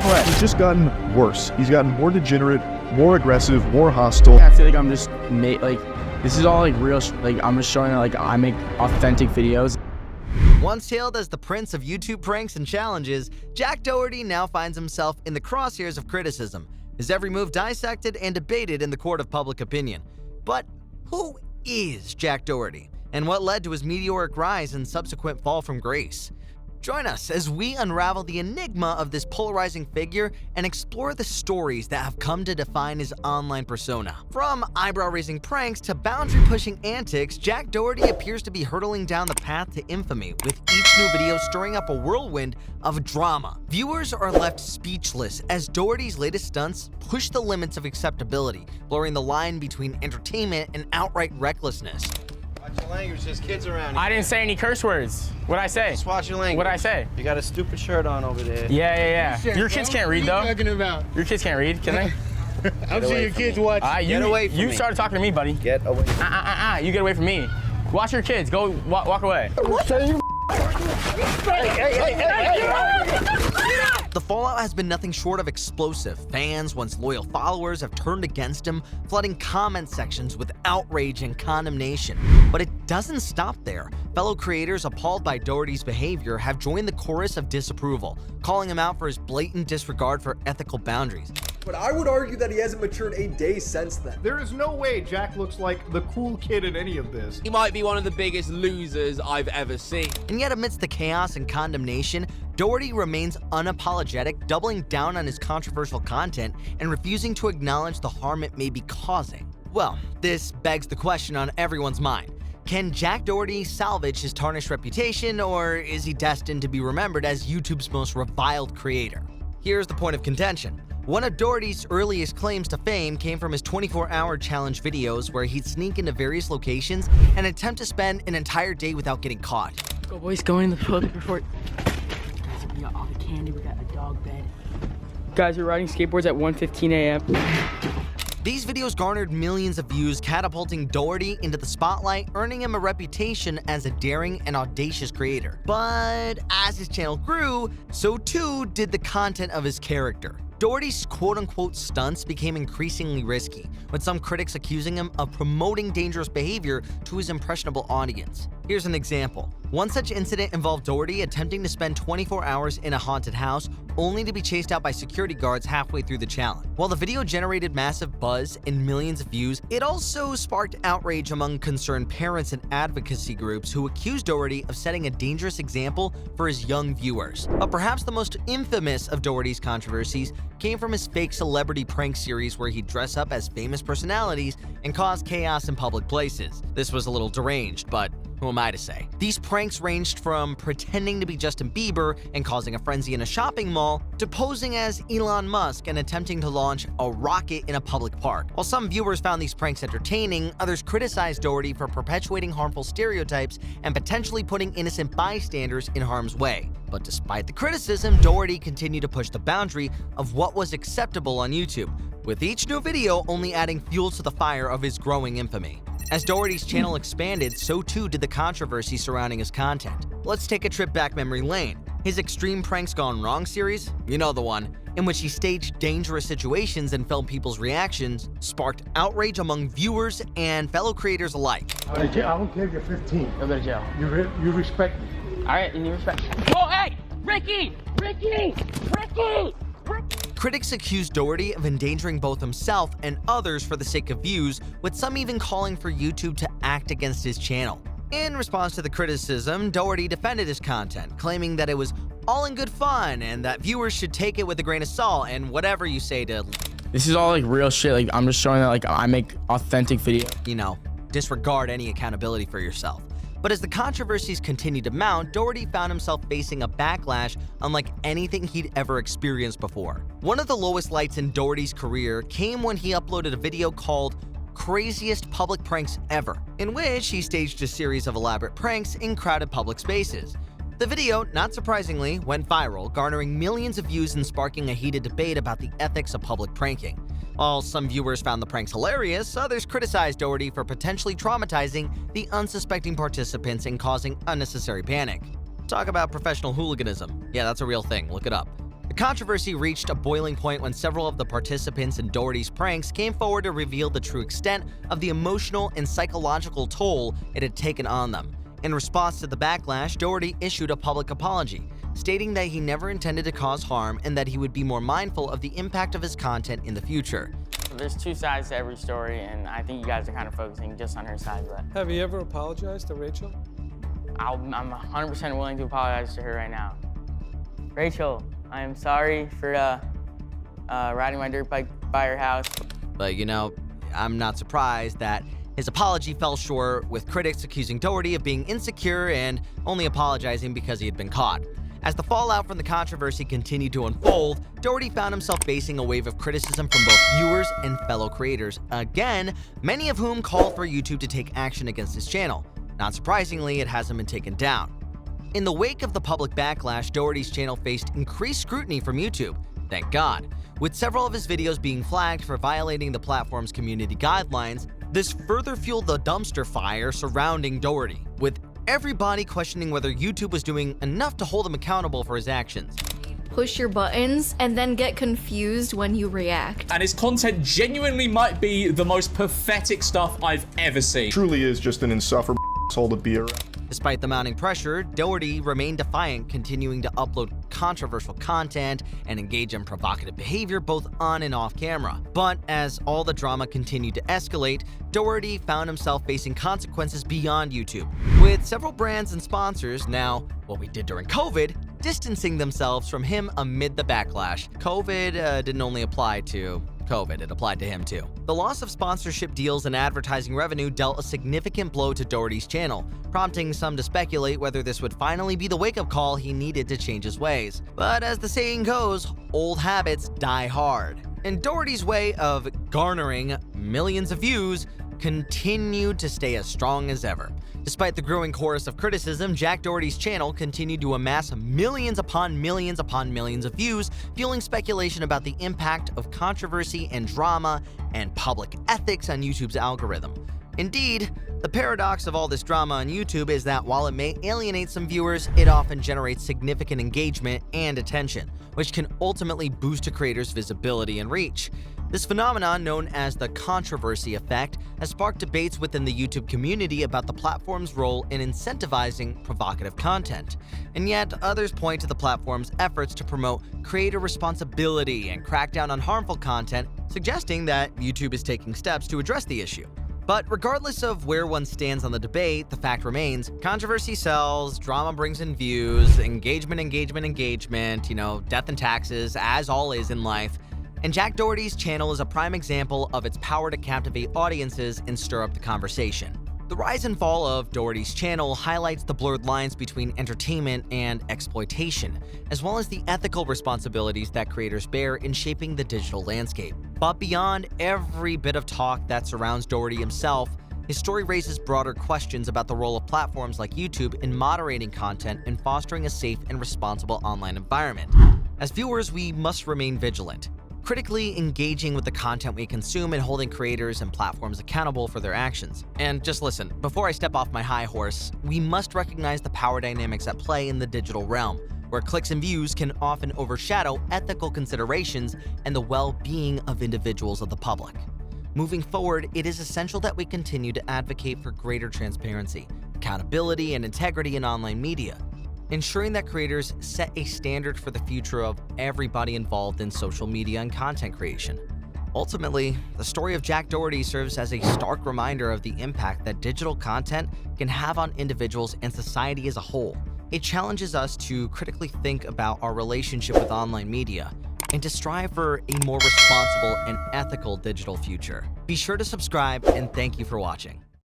What? He's just gotten worse. He's gotten more degenerate, more aggressive, more hostile. I feel like I'm just this is all like real. I'm just showing that like I make authentic videos. Once hailed as the prince of YouTube pranks and challenges, Jack Doherty now finds himself in the crosshairs of criticism, his every move dissected and debated in the court of public opinion. But who is Jack Doherty, and what led to his meteoric rise and subsequent fall from grace? Join us as we unravel the enigma of this polarizing figure and explore the stories that have come to define his online persona. From eyebrow-raising pranks to boundary-pushing antics, Jack Doherty appears to be hurtling down the path to infamy, with each new video stirring up a whirlwind of drama. Viewers are left speechless as Doherty's latest stunts push the limits of acceptability, blurring the line between entertainment and outright recklessness. Watch your language, there's kids around here. I didn't say any curse words. What'd I say? Just watch your language. What'd I say? You got a stupid shirt on over there. Yeah. Your kids can't read, though. What are you talking about? Your kids can't read, can they? I'm sure your kids watch. Get away from me. You started talking to me, buddy. Get away from me. You get away from me. Watch your kids. Go walk away. The fallout has been nothing short of explosive. Fans, once loyal followers, have turned against him, flooding comment sections with outrage and condemnation. But it doesn't stop there. Fellow creators appalled by Doherty's behavior have joined the chorus of disapproval, calling him out for his blatant disregard for ethical boundaries. But I would argue that he hasn't matured a day since then. There is no way Jack looks like the cool kid in any of this. He might be one of the biggest losers I've ever seen. And yet amidst the chaos and condemnation, Doherty remains unapologetic, doubling down on his controversial content and refusing to acknowledge the harm it may be causing. Well, this begs the question on everyone's mind. Can Jack Doherty salvage his tarnished reputation, or is he destined to be remembered as YouTube's most reviled creator? Here's the point of contention. One of Doherty's earliest claims to fame came from his 24-hour challenge videos where he'd sneak into various locations and attempt to spend an entire day without getting caught. Go, boys, go in the toilet before. Guys, we got all the candy. We got a dog bed. Guys, we're riding skateboards at 1:15 a.m. These videos garnered millions of views, catapulting Doherty into the spotlight, earning him a reputation as a daring and audacious creator. But as his channel grew, so too did the content of his character. Doherty's quote-unquote stunts became increasingly risky, with some critics accusing him of promoting dangerous behavior to his impressionable audience. Here's an example. One such incident involved Doherty attempting to spend 24 hours in a haunted house, only to be chased out by security guards halfway through the challenge. While the video generated massive buzz and millions of views, it also sparked outrage among concerned parents and advocacy groups who accused Doherty of setting a dangerous example for his young viewers. But perhaps the most infamous of Doherty's controversies came from his fake celebrity prank series where he'd dress up as famous personalities and cause chaos in public places. This was a little deranged, but who am I to say? These pranks ranged from pretending to be Justin Bieber and causing a frenzy in a shopping mall, to posing as Elon Musk and attempting to launch a rocket in a public park. While some viewers found these pranks entertaining, others criticized Doherty for perpetuating harmful stereotypes and potentially putting innocent bystanders in harm's way. But despite the criticism, Doherty continued to push the boundary of what was acceptable on YouTube, with each new video only adding fuel to the fire of his growing infamy. As Doherty's channel expanded, so too did the controversy surrounding his content. Let's take a trip back memory lane. His Extreme Pranks Gone Wrong series, you know the one, in which he staged dangerous situations and filmed people's reactions, sparked outrage among viewers and fellow creators alike. I don't care if you're 15. Go to jail. You respect me. All right, and you respect. Oh, hey, Ricky! Critics accused Doherty of endangering both himself and others for the sake of views, with some even calling for YouTube to act against his channel. In response to the criticism, Doherty defended his content, claiming that it was all in good fun and that viewers should take it with a grain of salt and whatever you say to, This is all like real shit. Like I'm just showing that like I make authentic videos. Disregard any accountability for yourself. But as the controversies continued to mount, Doherty found himself facing a backlash unlike anything he'd ever experienced before. One of the lowest lights in Doherty's career came when he uploaded a video called Craziest Public Pranks Ever, in which he staged a series of elaborate pranks in crowded public spaces. The video, not surprisingly, went viral, garnering millions of views and sparking a heated debate about the ethics of public pranking. While some viewers found the pranks hilarious, others criticized Doherty for potentially traumatizing the unsuspecting participants and causing unnecessary panic. Talk about professional hooliganism. Yeah, that's a real thing. Look it up. The controversy reached a boiling point when several of the participants in Doherty's pranks came forward to reveal the true extent of the emotional and psychological toll it had taken on them. In response to the backlash, Doherty issued a public apology, stating that he never intended to cause harm and that he would be more mindful of the impact of his content in the future. There's two sides to every story, and I think you guys are kind of focusing just on her side, but Have you ever apologized to Rachel? I'm 100% willing to apologize to her right now. Rachel, I am sorry for riding my dirt bike by her house. But you know, I'm not surprised that his apology fell short, with critics accusing Doherty of being insecure and only apologizing because he had been caught. As the fallout from the controversy continued to unfold, Doherty found himself facing a wave of criticism from both viewers and fellow creators, again, many of whom called for YouTube to take action against his channel. Not surprisingly, it hasn't been taken down. In the wake of the public backlash, Doherty's channel faced increased scrutiny from YouTube, thank God, with several of his videos being flagged for violating the platform's community guidelines. This further fueled the dumpster fire surrounding Doherty, with everybody questioning whether YouTube was doing enough to hold him accountable for his actions. Push your buttons and then get confused when you react. And his content genuinely might be the most pathetic stuff I've ever seen. Truly is just an insufferable asshole to be around. Despite the mounting pressure, Doherty remained defiant, continuing to upload controversial content and engage in provocative behavior both on and off camera. But as all the drama continued to escalate, Doherty found himself facing consequences beyond YouTube, with several brands and sponsors, now what we did during COVID, distancing themselves from him amid the backlash. COVID didn't only apply to COVID, it applied to him too. The loss of sponsorship deals and advertising revenue dealt a significant blow to Doherty's channel, prompting some to speculate whether this would finally be the wake-up call he needed to change his ways. But as the saying goes, old habits die hard. And Doherty's way of garnering millions of views continued to stay as strong as ever. Despite the growing chorus of criticism, Jack Doherty's channel continued to amass millions upon millions upon millions of views, fueling speculation about the impact of controversy and drama and public ethics on YouTube's algorithm. Indeed, the paradox of all this drama on YouTube is that while it may alienate some viewers, it often generates significant engagement and attention, which can ultimately boost a creator's visibility and reach. This phenomenon, known as the controversy effect, has sparked debates within the YouTube community about the platform's role in incentivizing provocative content. And yet, others point to the platform's efforts to promote creator responsibility and crack down on harmful content, suggesting that YouTube is taking steps to address the issue. But regardless of where one stands on the debate, the fact remains, controversy sells, drama brings in views, engagement, death and taxes, as all is in life. And Jack Doherty's channel is a prime example of its power to captivate audiences and stir up the conversation. The rise and fall of Doherty's channel highlights the blurred lines between entertainment and exploitation, as well as the ethical responsibilities that creators bear in shaping the digital landscape. But beyond every bit of talk that surrounds Doherty himself, his story raises broader questions about the role of platforms like YouTube in moderating content and fostering a safe and responsible online environment. As viewers, we must remain vigilant, critically engaging with the content we consume and holding creators and platforms accountable for their actions. And just listen, before I step off my high horse, we must recognize the power dynamics at play in the digital realm, where clicks and views can often overshadow ethical considerations and the well-being of individuals of the public. Moving forward, it is essential that we continue to advocate for greater transparency, accountability, and integrity in online media, ensuring that creators set a standard for the future of everybody involved in social media and content creation. Ultimately, the story of Jack Doherty serves as a stark reminder of the impact that digital content can have on individuals and society as a whole. It challenges us to critically think about our relationship with online media and to strive for a more responsible and ethical digital future. Be sure to subscribe, and thank you for watching.